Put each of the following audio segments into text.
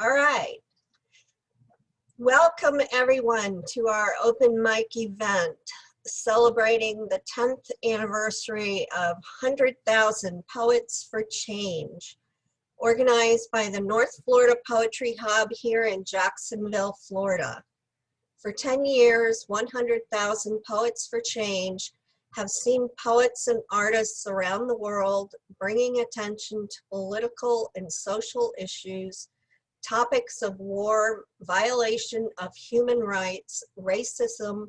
All right. Welcome everyone to our open mic event celebrating the 10th anniversary of 100,000 Poets for Change, organized by the North Florida Poetry Hub here in Jacksonville, Florida. For 10 years, 100,000 Poets for Change have seen poets and artists around the world bringing attention to political and social issues, topics of war, violation of human rights, racism,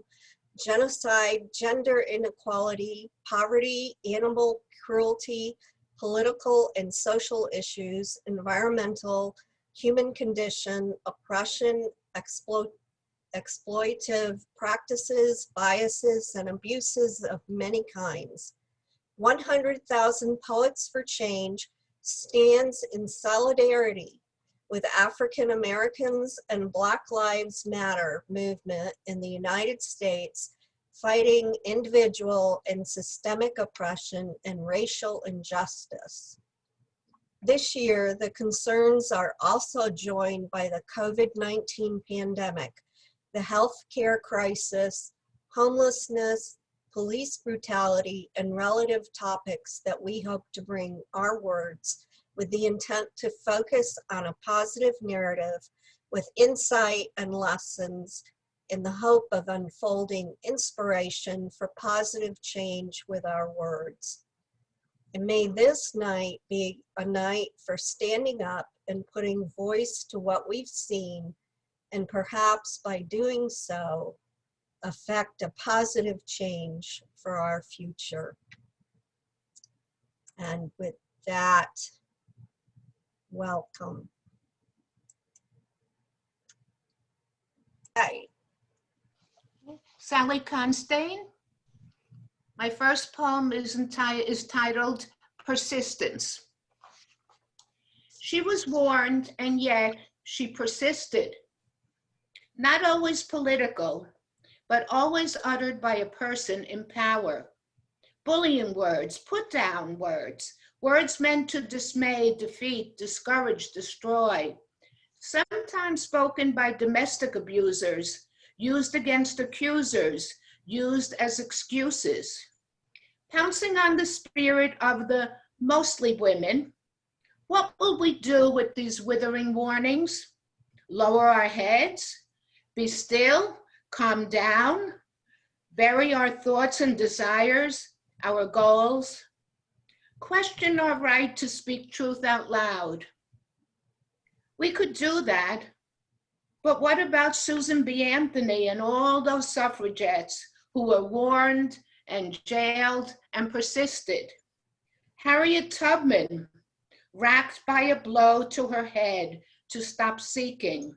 genocide, gender inequality, poverty, animal cruelty, political and social issues, environmental, human condition, oppression, exploitative practices, biases, and abuses of many kinds. 100,000 Poets for Change stands in solidarity with African Americans and Black Lives Matter movement in the United States, fighting individual and systemic oppression and racial injustice. This year, the concerns are also joined by the COVID-19 pandemic, the healthcare crisis, homelessness, police brutality, and relative topics that we hope to bring our words with the intent to focus on a positive narrative with insight and lessons in the hope of unfolding inspiration for positive change with our words. And may this night be a night for standing up and putting voice to what we've seen, and perhaps by doing so, affect a positive change for our future. And with that, welcome. Hi. Sally Constein. My first poem is titled Persistence. She was warned, and yet she persisted. Not always political, but always uttered by a person in power. Bullying words, put down words, words meant to dismay, defeat, discourage, destroy. Sometimes spoken by domestic abusers, used against accusers, used as excuses. Pouncing on the spirit of the mostly women, what will we do with these withering warnings? Lower our heads? Be still, calm down, bury our thoughts and desires, our goals, question our right to speak truth out loud. We could do that, but what about Susan B. Anthony and all those suffragettes who were warned and jailed and persisted? Harriet Tubman, racked by a blow to her head to stop seeking,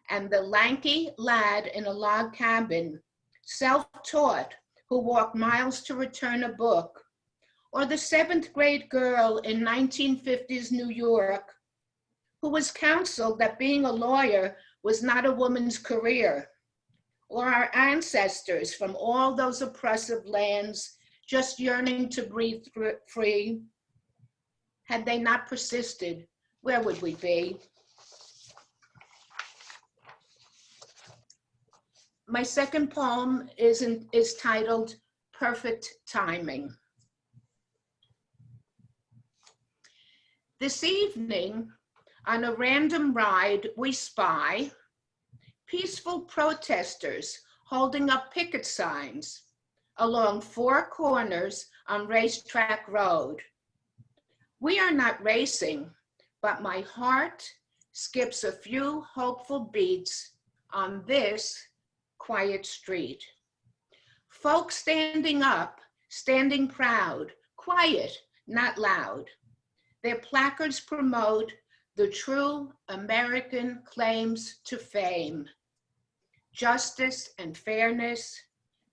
and the lanky lad in a log cabin, self-taught, who walked miles to return a book, or the 7th grade girl in 1950s New York, who was counseled that being a lawyer was not a woman's career, or our ancestors from all those oppressive lands just yearning to breathe free. Had they not persisted, where would we be? My second poem is titled Perfect Timing. This evening, on a random ride, we spy peaceful protesters holding up picket signs along 4 corners on Racetrack Road. We are not racing, but my heart skips a few hopeful beats on this quiet street. Folks standing up, standing proud, quiet, not loud. Their placards promote the true American claims to fame: justice and fairness,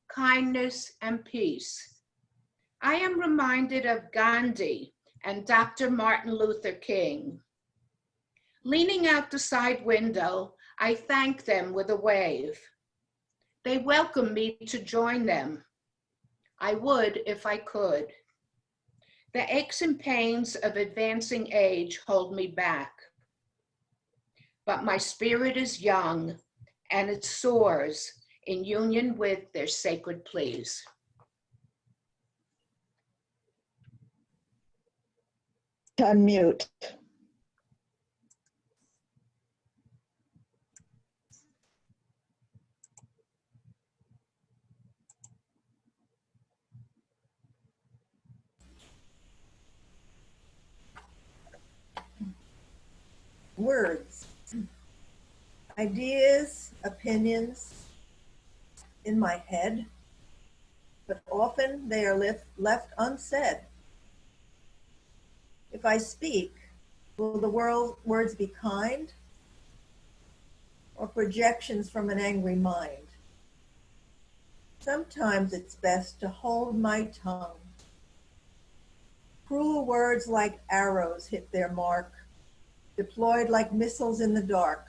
kindness and peace. I am reminded of Gandhi and Dr. Martin Luther King. Leaning out the side window, I thank them with a wave. They welcome me to join them. I would if I could. The aches and pains of advancing age hold me back. but my spirit is young, and it soars in union with their sacred pleas. Unmute. Words, ideas, opinions in my head, but often they are left unsaid. If I speak, will the words be kind or projections from an angry mind? Sometimes it's best to hold my tongue. Cruel words like arrows hit their mark, deployed like missiles in the dark,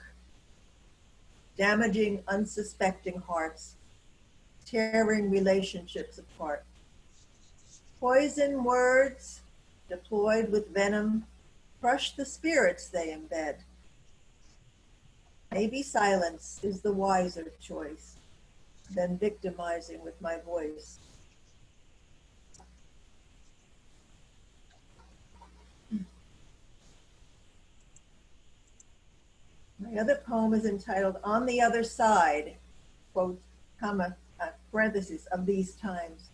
damaging unsuspecting hearts, tearing relationships apart. Poison words, deployed with venom, crush the spirits they embed. Maybe silence is the wiser choice than victimizing with my voice. My other poem is entitled On the Other Side, quote, comma, parentheses, of these times.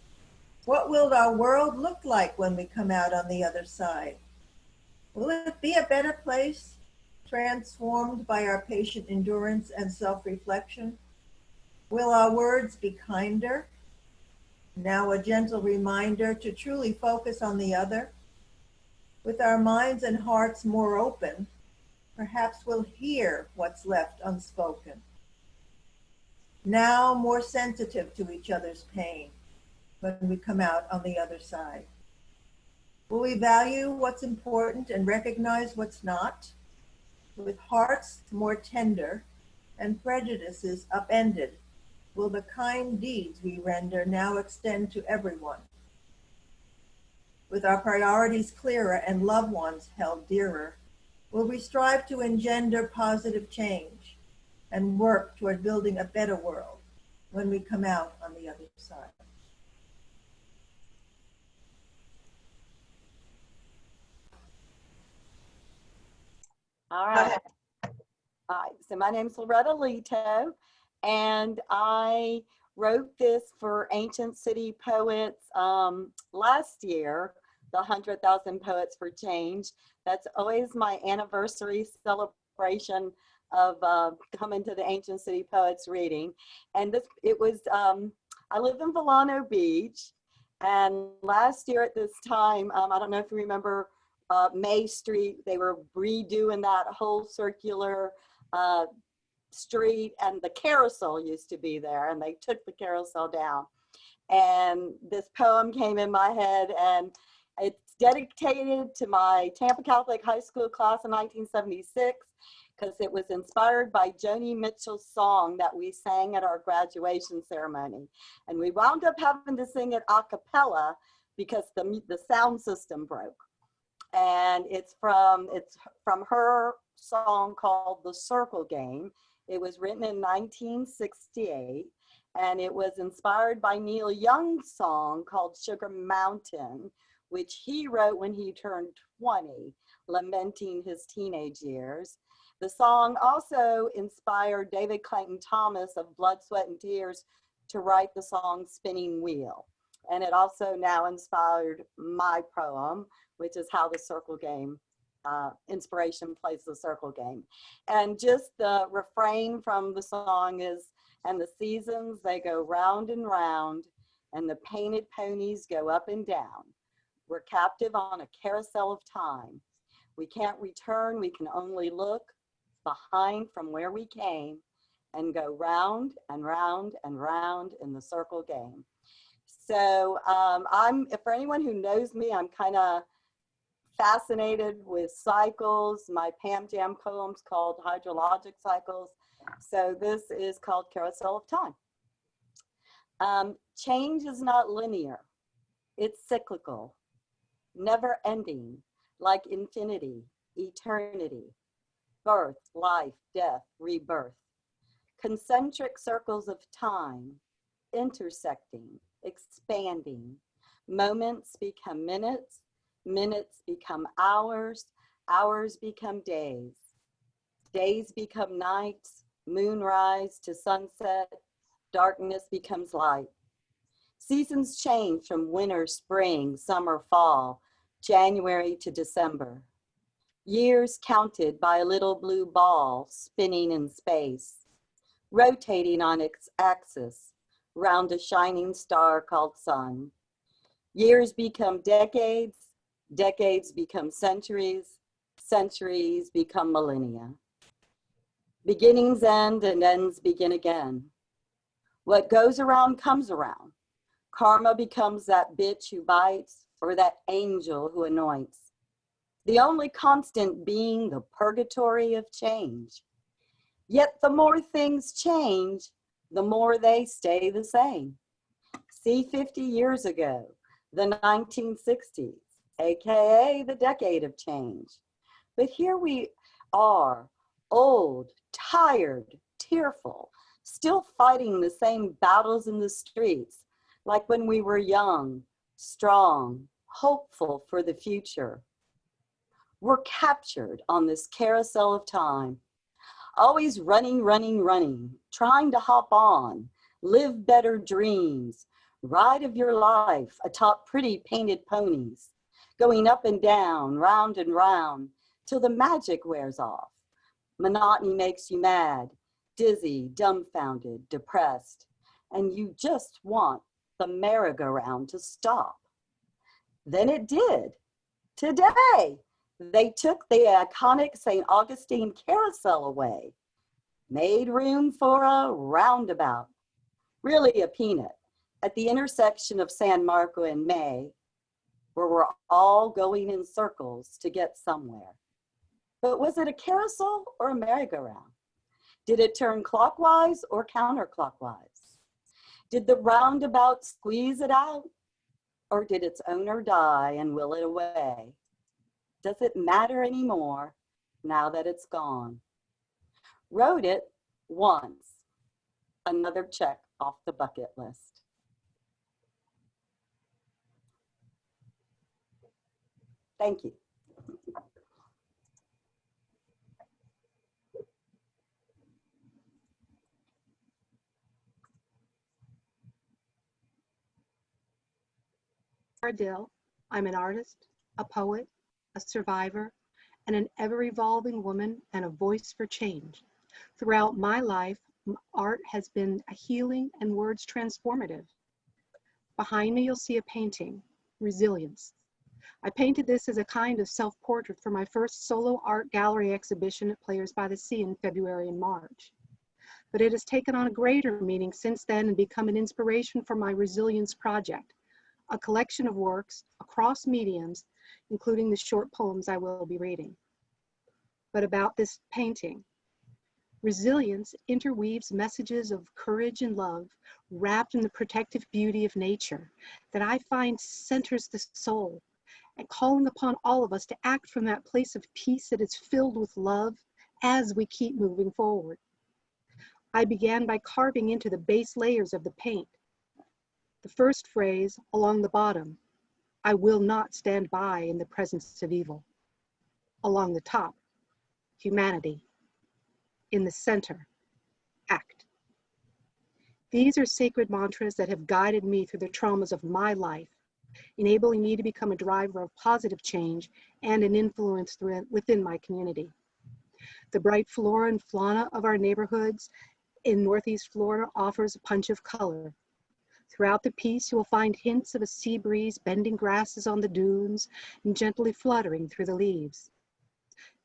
What will our world look like when we come out on the other side? Will it be a better place, transformed by our patient endurance and self-reflection? Will our words be kinder? Now a gentle reminder to truly focus on the other. With our minds and hearts more open, perhaps we'll hear what's left unspoken. Now more sensitive to each other's pain when we come out on the other side. Will we value what's important and recognize what's not? With hearts more tender and prejudices upended, will the kind deeds we render now extend to everyone? With our priorities clearer and loved ones held dearer, will we strive to engender positive change and work toward building a better world when we come out on the other side? All right. Hi. So my name is Loretta Lito, and I wrote this for Ancient City Poets last year, the 100,000 Poets for Change. That's always my anniversary celebration of coming to the Ancient City Poets reading. And I live in Volcano Beach, and last year at this time, I don't know if you remember May Street, they were redoing that whole circular street, and the carousel used to be there, and they took the carousel down. And this poem came in my head, and it's dedicated to my Tampa Catholic High School class in 1976, because it was inspired by Joni Mitchell's song that we sang at our graduation ceremony. And we wound up having to sing it a cappella because the sound system broke. And it's from her song called The Circle Game. It was written in 1968, and it was inspired by Neil Young's song called Sugar Mountain, which he wrote when he turned 20, lamenting his teenage years. The song also inspired David Clayton Thomas of Blood, Sweat, and Tears to write the song Spinning Wheel. And it also now inspired my poem, which is how the circle game, inspiration plays the circle game. And just the refrain from the song is, and the seasons, they go round and round, and the painted ponies go up and down. We're captive on a carousel of time. We can't return, we can only look behind from where we came and go round and round and round in the circle game. So for anyone who knows me, I'm kind of fascinated with cycles. My Pam Jam poem's called Hydrologic Cycles. So this is called Carousel of Time. Change is not linear. It's cyclical, never ending, like infinity, eternity. birth, life, death, rebirth. Concentric circles of time, intersecting, expanding. Moments become minutes, minutes become hours, hours become days. Days become nights, moonrise to sunset, darkness becomes light. Seasons change from winter, spring, summer, fall, January to December. Years counted by a little blue ball spinning in space, rotating on its axis round a shining star called sun. Years become decades, decades become centuries, centuries become millennia. Beginnings end and ends begin again. What goes around comes around. Karma becomes that bitch who bites or that angel who anoints. The only constant being the purgatory of change. Yet the more things change, the more they stay the same. See 50 years ago, the 1960s, AKA the decade of change. But here we are, old, tired, tearful, still fighting the same battles in the streets, like when we were young, strong, hopeful for the future. We're captured on this carousel of time, always running, running, running, trying to hop on, live better dreams, ride of your life atop pretty painted ponies, going up and down, round and round, till the magic wears off. Monotony makes you mad, dizzy, dumbfounded, depressed, and you just want the merry-go-round to stop. Then it did. Today, they took the iconic St. Augustine carousel away, made room for a roundabout, really a peanut, at the intersection of San Marco and May, where we're all going in circles to get somewhere. But was it a carousel or a merry-go-round? Did it turn clockwise or counterclockwise? Did the roundabout squeeze it out? Or did its owner die and will it away? Does it matter anymore now that it's gone? Wrote it once. Another check off the bucket list. Thank you. Dill. I'm an artist, a poet, a survivor, and an ever-evolving woman and a voice for change. Throughout my life, art has been a healing and words transformative. Behind me, you'll see a painting, Resilience. I painted this as a kind of self-portrait for my first solo art gallery exhibition at Players by the Sea in February and March. But it has taken on a greater meaning since then and become an inspiration for my Resilience project, a collection of works across mediums, including the short poems I will be reading. But about this painting, Resilience interweaves messages of courage and love wrapped in the protective beauty of nature that I find centers the soul and calling upon all of us to act from that place of peace that is filled with love as we keep moving forward. I began by carving into the base layers of the paint. The first phrase along the bottom, I will not stand by in the presence of evil. Along the top, humanity. In the center, act. These are sacred mantras that have guided me through the traumas of my life, enabling me to become a driver of positive change and an influence within my community. The bright flora and fauna of our neighborhoods in Northeast Florida offers a punch of color. Throughout the piece, you will find hints of a sea breeze bending grasses on the dunes and gently fluttering through the leaves.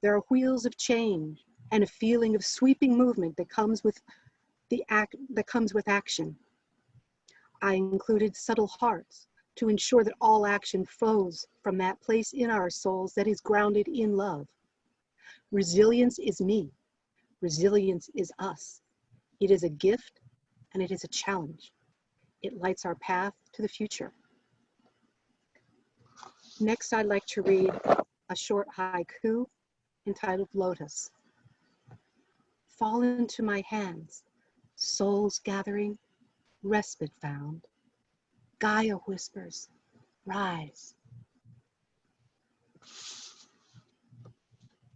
There are wheels of change and a feeling of sweeping movement that comes with action. I included subtle hearts to ensure that all action flows from that place in our souls that is grounded in love. Resilience is me. Resilience is us. It is a gift and it is a challenge. It lights our path to the future. Next, I'd like to read a short haiku entitled Lotus. fall into my hands, souls gathering, respite found. Gaia whispers, rise.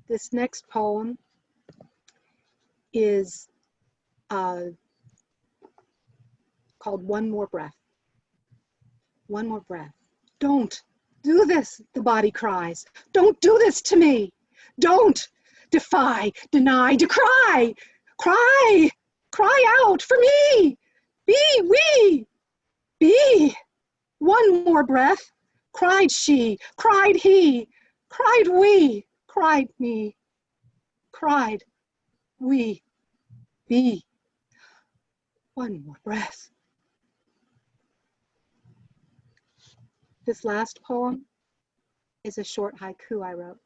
This next poem is called One More Breath. One more breath. Don't do this, the body cries. Don't do this to me. Don't defy, deny, decry. Cry, cry out for me. Be we, be. One more breath. Cried she, cried he, cried we, cried me, cried we, be. One more breath. This last poem is a short haiku I wrote.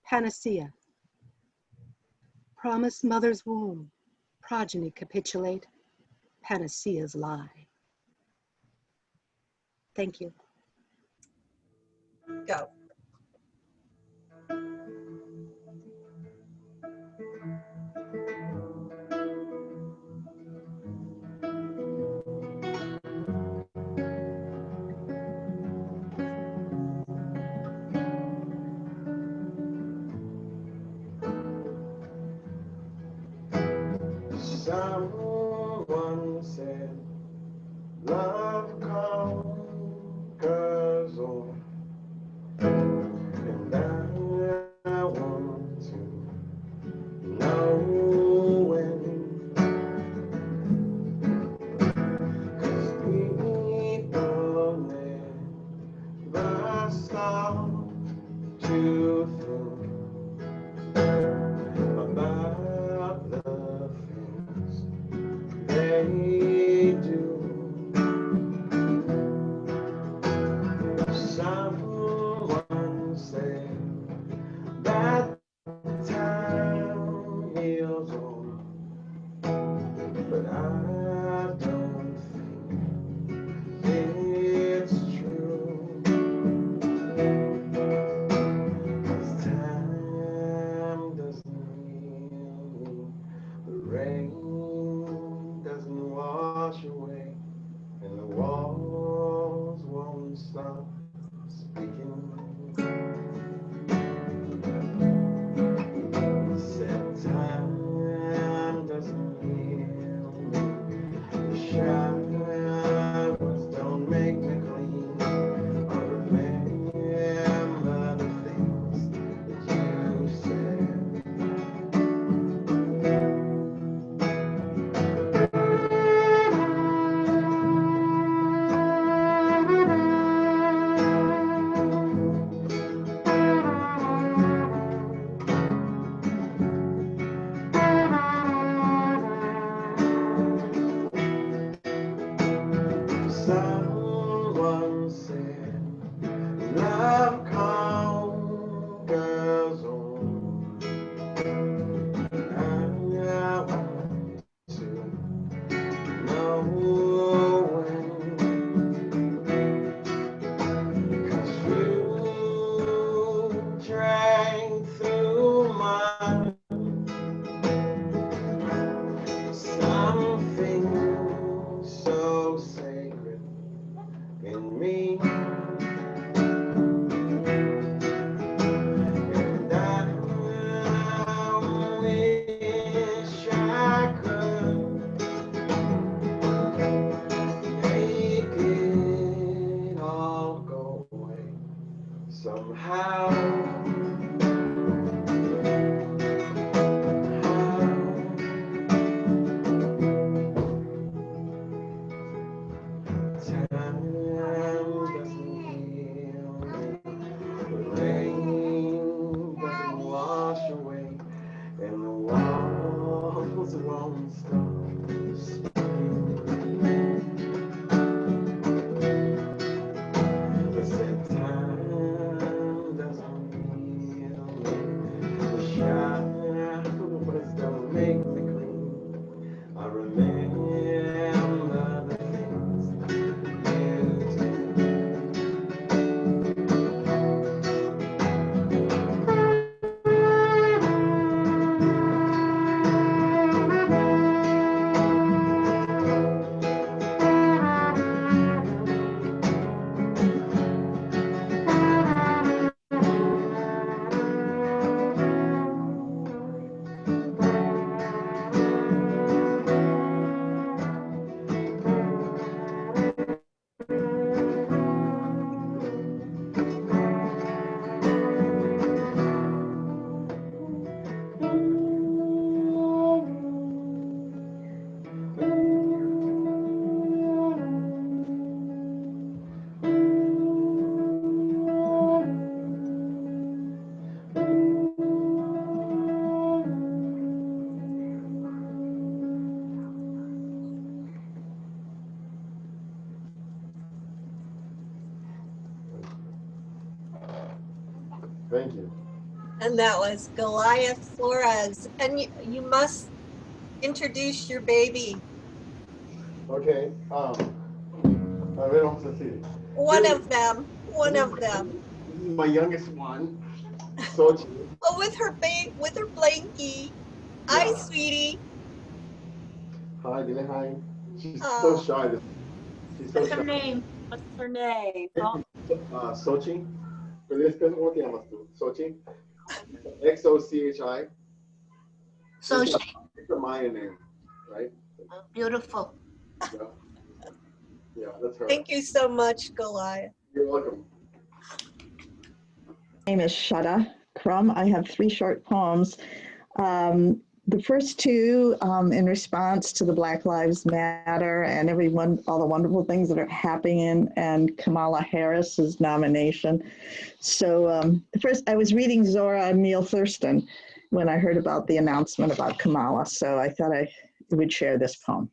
Panacea. Promise mother's womb, progeny capitulate, panaceas lie. Thank you. Go. Someone said, love conquers all, and I want to know when, 'cause people never stop to think about the things they do. Someone said that time heals all, but I don't think it's true. 'Cause time doesn't heal, the rain doesn't wash away, and the walls won't stop speaking. Said time doesn't heal me, the showers don't make me clean. I remember the things that you said. Someone said, love conquers all. I want to know when, 'cause you drank through my something so sacred in me. And I wish I could make it all go away somehow. Time doesn't heal me, the rain doesn't wash away, and the walls won't stop speaking. They said time doesn't heal me, the showers don't make me clean. I remember the things you did. And that was Goliath Flores. And you must introduce your baby. Okay. A ver, vamos a decir. One of them. One of them. This is my youngest one, Sochi. Oh, with her blankie. Hi, Yeah. sweetie. Hi, dile hi. She's Oh. so shy. She's so What's her shy. name? What's her name? Sochi. Pero después, ¿cómo te llamas tú? Sochi. Xochi. So It's she, a Maya name, right? beautiful. Yeah. Yeah, that's her. Thank you so much, Goliath. You're welcome. My name is Shada Crum. I have 3 short poems. The first 2 in response to the Black Lives Matter and all the wonderful things that are happening and Kamala Harris's nomination. So first, I was reading Zora Neale Thurston when I heard about the announcement about Kamala. So I thought I would share this poem.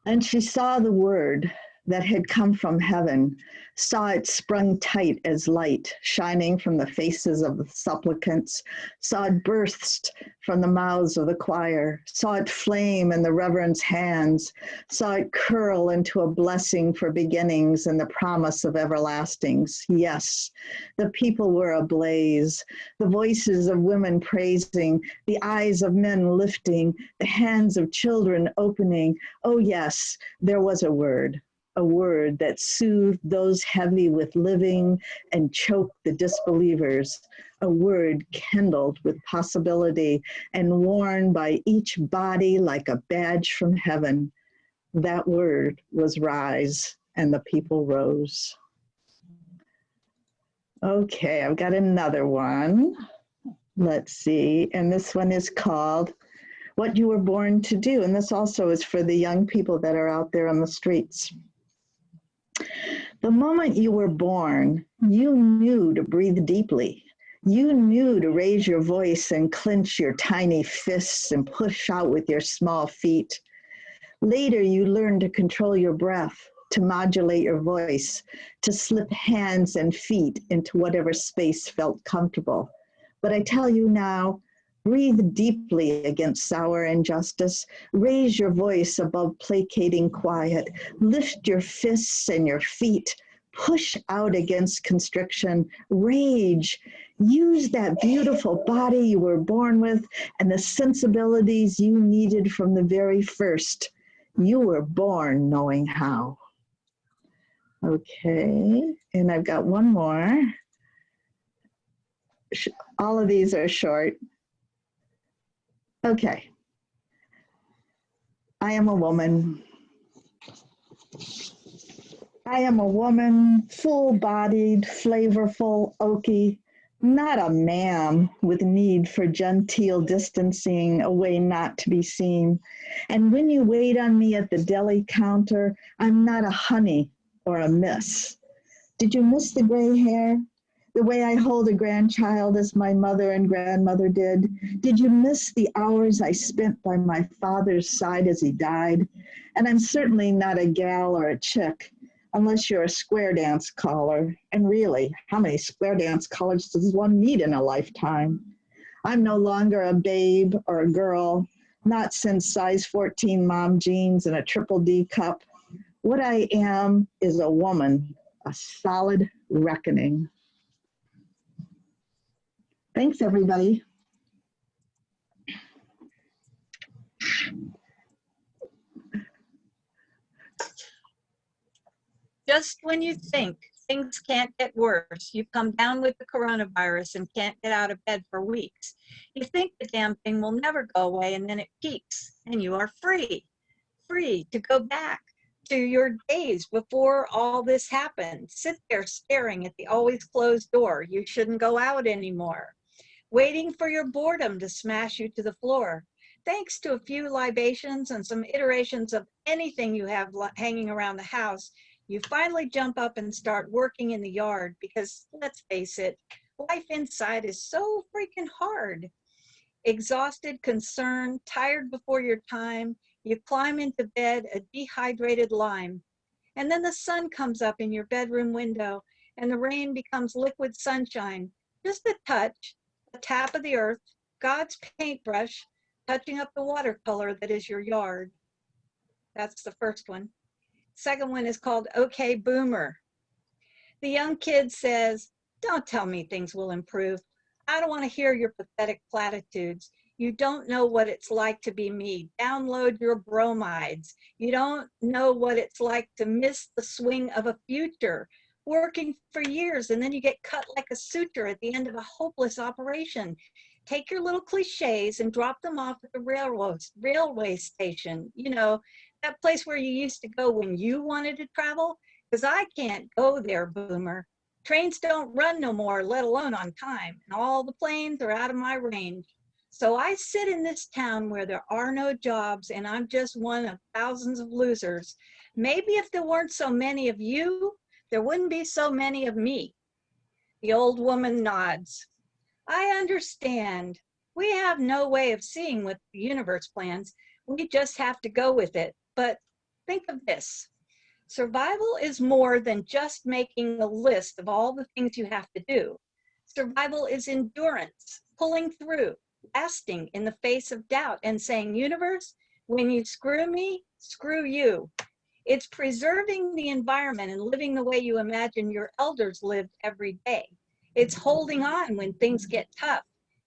And she saw the word that had come from heaven, saw it sprung tight as light, shining from the faces of the supplicants, saw it burst from the mouths of the choir, saw it flame in the reverend's hands, saw it curl into a blessing for beginnings and the promise of everlastings. Yes, the people were ablaze, the voices of women praising, the eyes of men lifting, the hands of children opening. Oh yes, there was a word that soothed those heavy with living and choked the disbelievers, a word kindled with possibility and worn by each body like a badge from heaven. That word was rise, and the people rose. Okay, I've got another one. Let's see, and this one is called What You Were Born to Do, and this also is for the young people that are out there on the streets. The moment you were born, you knew to breathe deeply. You knew to raise your voice and clench your tiny fists and push out with your small feet. Later, you learned to control your breath, to modulate your voice, to slip hands and feet into whatever space felt comfortable. But I tell you now, breathe deeply against sour injustice. Raise your voice above placating quiet. Lift your fists and your feet. Push out against constriction. Rage. Use that beautiful body you were born with and the sensibilities you needed from the very first. You were born knowing how. Okay, and I've got one more. All of these are short. Okay. I am a woman. I am a woman, full-bodied, flavorful, oaky, not a ma'am with need for genteel distancing, a way not to be seen. And when you wait on me at the deli counter, I'm not a honey or a miss. Did you miss the gray hair? The way I hold a grandchild as my mother and grandmother did? Did you miss the hours I spent by my father's side as he died? And I'm certainly not a gal or a chick, unless you're a square dance caller. And really, how many square dance callers does one need in a lifetime? I'm no longer a babe or a girl, not since size 14 mom jeans and a triple D cup. What I am is a woman, a solid reckoning. Thanks, everybody. Just when you think things can't get worse, you've come down with the coronavirus and can't get out of bed for weeks. You think the damn thing will never go away, and then it peaks and you are free to go back to your days before all this happened. Sit there staring at the always closed door. You shouldn't go out anymore. Waiting for your boredom to smash you to the floor. Thanks to a few libations and some iterations of anything you have hanging around the house, you finally jump up and start working in the yard because, let's face it, life inside is so freaking hard. Exhausted, concerned, tired before your time, you climb into bed a dehydrated lime. And then the sun comes up in your bedroom window and the rain becomes liquid sunshine, Just a touch, a tap of the earth, God's paintbrush, touching up the watercolor that is your yard. That's the first one. Second one is called Okay Boomer. The young kid says, don't tell me things will improve. I don't want to hear your pathetic platitudes. You don't know what it's like to be me. Download your bromides. You don't know what it's like to miss the swing of a future. Working for years and then you get cut like a suture at the end of a hopeless operation. Take your little cliches and drop them off at the railway station. You know, that place where you used to go when you wanted to travel. Because I can't go there, Boomer. Trains don't run no more, let alone on time. And all the planes are out of my range. So I sit in this town where there are no jobs and I'm just one of thousands of losers. Maybe if there weren't so many of you, there wouldn't be so many of me. The old woman nods. I understand. We have no way of seeing what the universe plans. We just have to go with it. But think of this. Survival is more than just making a list of all the things you have to do. Survival is endurance, pulling through, lasting in the face of doubt and saying, universe, when you screw me, screw you. It's preserving the environment and living the way you imagine your elders lived every day. It's holding on when things get tough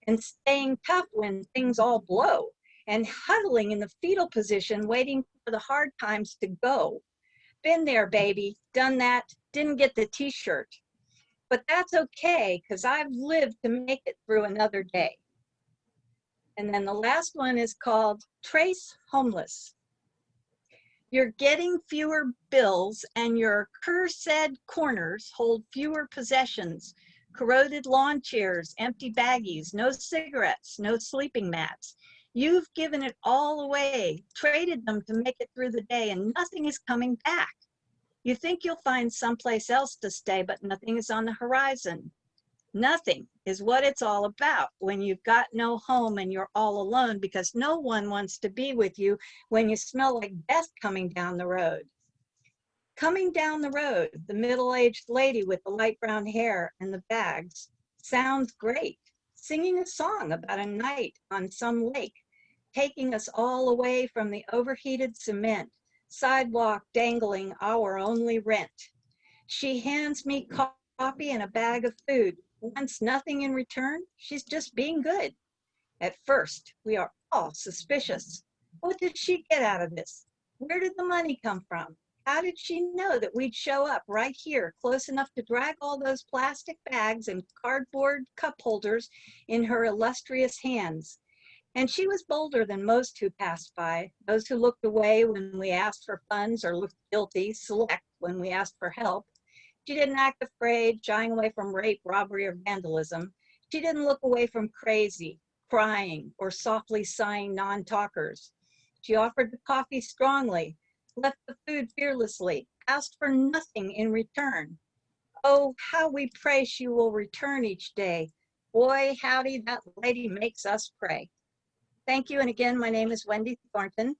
and staying tough when things all blow and huddling in the fetal position, waiting for the hard times to go. Been there, baby, done that, didn't get the t-shirt. But that's okay, because I've lived to make it through another day. And then the last one is called Trace Homeless. You're getting fewer bills and your cursed corners hold fewer possessions. Corroded lawn chairs, empty baggies, no cigarettes, no sleeping mats. You've given it all away, traded them to make it through the day, and nothing is coming back. You think you'll find someplace else to stay, but nothing is on the horizon. Nothing is what it's all about when you've got no home and you're all alone because no one wants to be with you when you smell like death coming down the road. Coming down the road, the middle-aged lady with the light brown hair and the bags sounds great, singing a song about a night on some lake, taking us all away from the overheated cement, sidewalk dangling our only rent. She hands me coffee and a bag of food. Wants nothing in return. She's just being good. At first, we are all suspicious. What did she get out of this? Where did the money come from? How did she know that we'd show up right here, close enough to drag all those plastic bags and cardboard cup holders in her illustrious hands? And she was bolder than most who passed by, those who looked away when we asked for funds or looked guilty, select when we asked for help. She didn't act afraid, shying away from rape, robbery, or vandalism. She didn't look away from crazy, crying, or softly sighing non-talkers. She offered the coffee strongly, left the food fearlessly, asked for nothing in return. Oh, how we pray she will return each day. Boy, howdy, that lady makes us pray. Thank you, and again, my name is Wendy Thornton,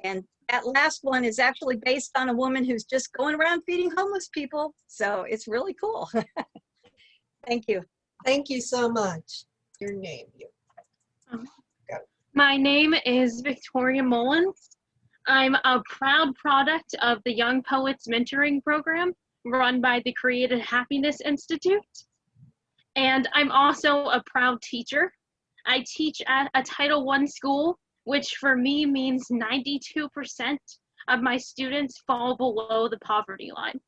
and that last one is actually based on a woman who's just going around feeding homeless people, so it's really cool. Thank you. Thank you so much. Your name. My name is Victoria Mullins. I'm a proud product of the Young Poets Mentoring Program run by the Creative Happiness Institute. And I'm also a proud teacher. I teach at a Title I school, which for me means 92% of my students fall below the poverty line.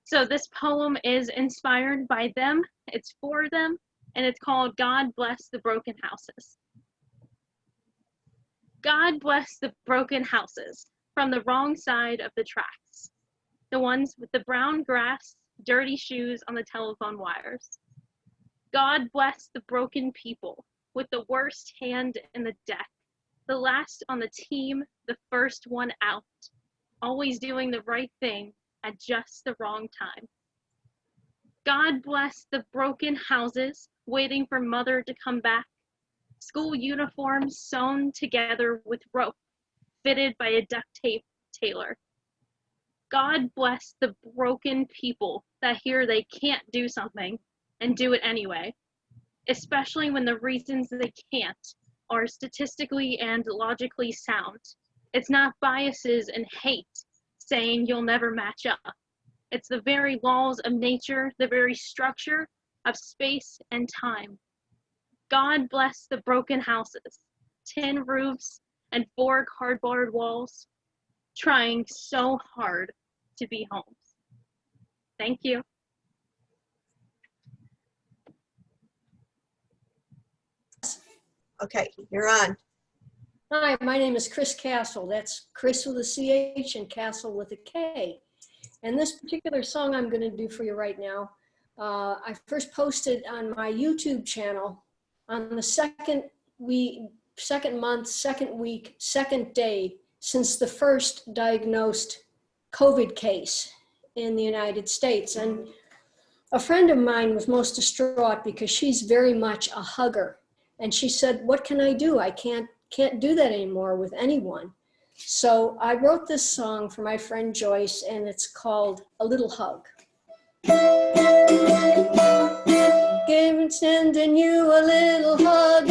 So this poem is inspired by them, it's for them, and it's called God Bless the Broken Houses. God bless the broken houses from the wrong side of the tracks, the ones with the brown grass, dirty shoes on the telephone wires. God bless the broken people with the worst hand in the deck, the last on the team, the first one out, always doing the right thing at just the wrong time. God bless the broken houses waiting for mother to come back, school uniforms sewn together with rope, fitted by a duct tape tailor. God bless the broken people that hear they can't do something and do it anyway, especially when the reasons they can't are statistically and logically sound. It's not biases and hate saying you'll never match up. It's the very laws of nature, the very structure of space and time. God bless the broken houses, tin roofs, and 4 cardboard walls, trying so hard to be homes. Thank you. Okay, you're on. Hi, my name is Chris Castle. That's Chris with a CH and Castle with a K. And this particular song I'm going to do for you right now, I first posted on my YouTube channel on the second month, second week, second day since the first diagnosed COVID case in the United States. And a friend of mine was most distraught because she's very much a hugger. And she said, what can I do? I can't do that anymore with anyone. So I wrote this song for my friend Joyce, and it's called A Little Hug. Sending you a little hug,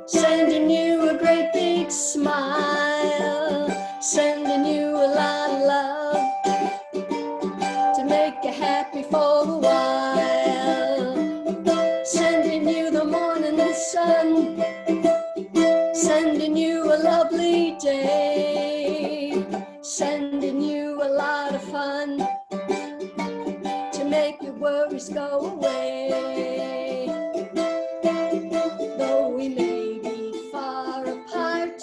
sending you a great big smile, sending you a lot of love to make you happy for a while, sending you the morning sun, sending you a lovely day, sending you a lot of fun to make your worries go away. Though we may be far apart,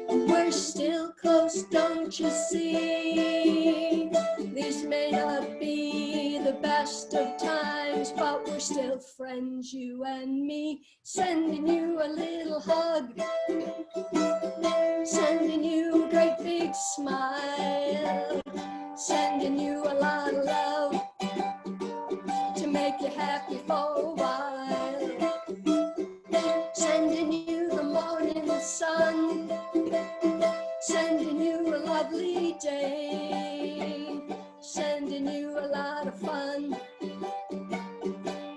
we're still close, don't you see? These may not be the best of times, but we're still friends, you and me. Sending you a little hug, sending you a great big smile, sending you a lot of love to make you happy for a while, sending you the morning sun, sending you a lovely day, sending you a lot of fun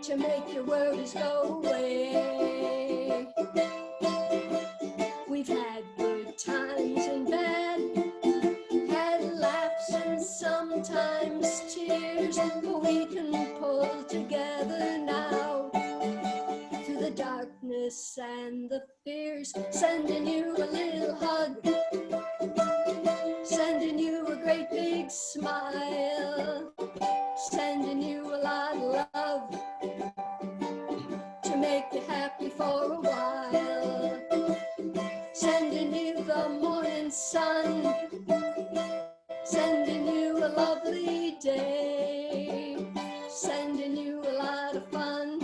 to make your worries go away. We've had good times and bad, had laughs and sometimes tears, but we can pull together now through the darkness and the fears. Sending you a little hug, sending you a great big smile, sending you a lot of love to make you happy for a while, sending you the morning sun, sending you a lovely day, sending you a lot of fun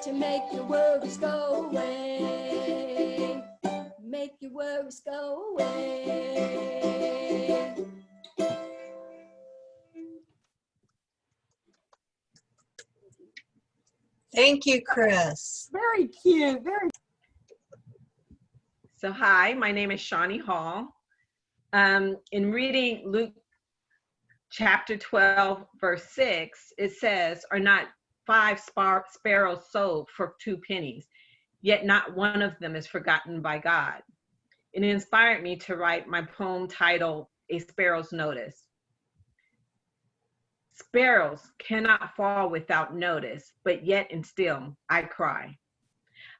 to make your worries go away, make your worries go away. Thank you, Chris. Very cute, very. So hi, my name is Shawnee Hall. In reading Luke chapter 12, verse 6, it says, "Are not 5 sparrows sold for 2 pennies, yet not one of them is forgotten by God." It inspired me to write my poem titled A Sparrow's Notice. Sparrows cannot fall without notice, but yet and still I cry.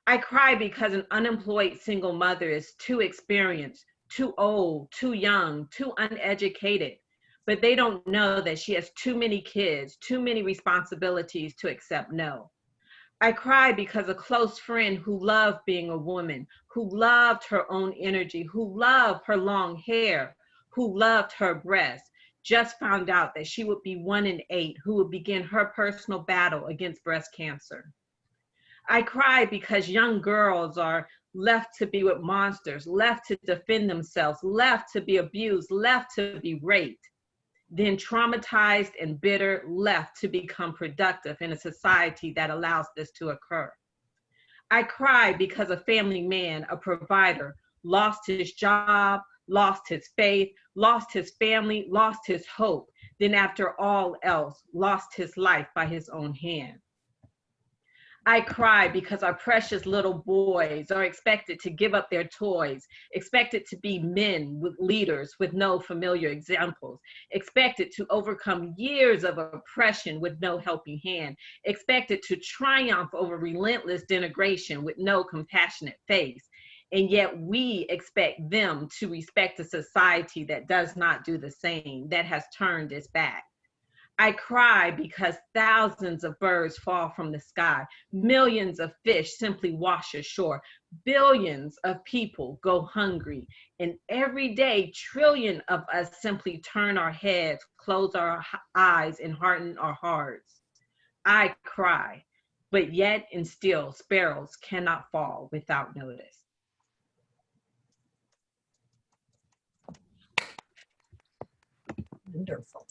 I cry because an unemployed single mother is too experienced, too old, too young, too uneducated, but they don't know that she has too many kids, too many responsibilities to accept no. I cry because a close friend who loved being a woman, who loved her own energy, who loved her long hair, who loved her breasts, just found out that she would be 1 in 8 who would begin her personal battle against breast cancer. I cry because young girls are left to be with monsters, left to defend themselves, left to be abused, left to be raped, then traumatized and bitter, left to become productive in a society that allows this to occur. I cry because a family man, a provider, lost his job, lost his faith, lost his family, lost his hope, then after all else, lost his life by his own hand. I cry because our precious little boys are expected to give up their toys, expected to be men with leaders with no familiar examples, expected to overcome years of oppression with no helping hand, expected to triumph over relentless denigration with no compassionate face. And yet we expect them to respect a society that does not do the same, that has turned its back. I cry because thousands of birds fall from the sky, millions of fish simply wash ashore, billions of people go hungry, and every day trillion of us simply turn our heads, close our eyes, and harden our hearts. I cry, but yet and still sparrows cannot fall without notice. Wonderful.